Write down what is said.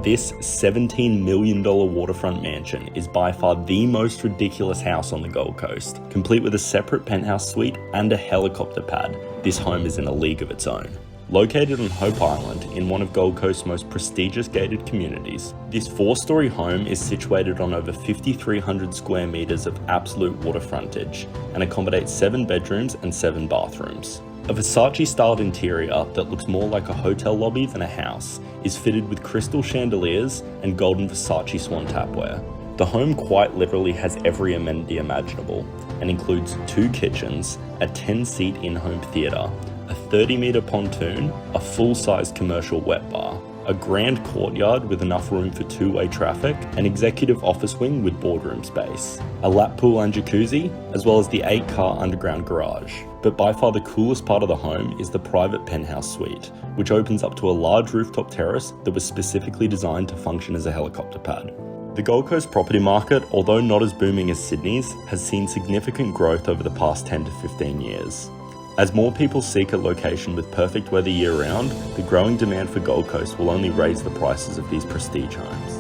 This $17 million waterfront mansion is by far the most ridiculous house on the Gold Coast. Complete with a separate penthouse suite and a helicopter pad, this home is in a league of its own. Located on Hope Island in one of Gold Coast's most prestigious gated communities, this four-storey home is situated on over 5,300 square metres of absolute water frontage and accommodates 7 bedrooms and 7 bathrooms. A Versace-styled interior that looks more like a hotel lobby than a house is fitted with crystal chandeliers and golden Versace swan tapware. The home quite literally has every amenity imaginable and includes 2 kitchens, a 10-seat in-home theatre, a 30-metre pontoon, a full-sized commercial wet bar, a grand courtyard with enough room for 2-way traffic, an executive office wing with boardroom space, a lap pool and jacuzzi, as well as the 8-car underground garage. But by far the coolest part of the home is the private penthouse suite, which opens up to a large rooftop terrace that was specifically designed to function as a helicopter pad. The Gold Coast property market, although not as booming as Sydney's, has seen significant growth over the past 10 to 15 years. As more people seek a location with perfect weather year-round, the growing demand for Gold Coast will only raise the prices of these prestige homes.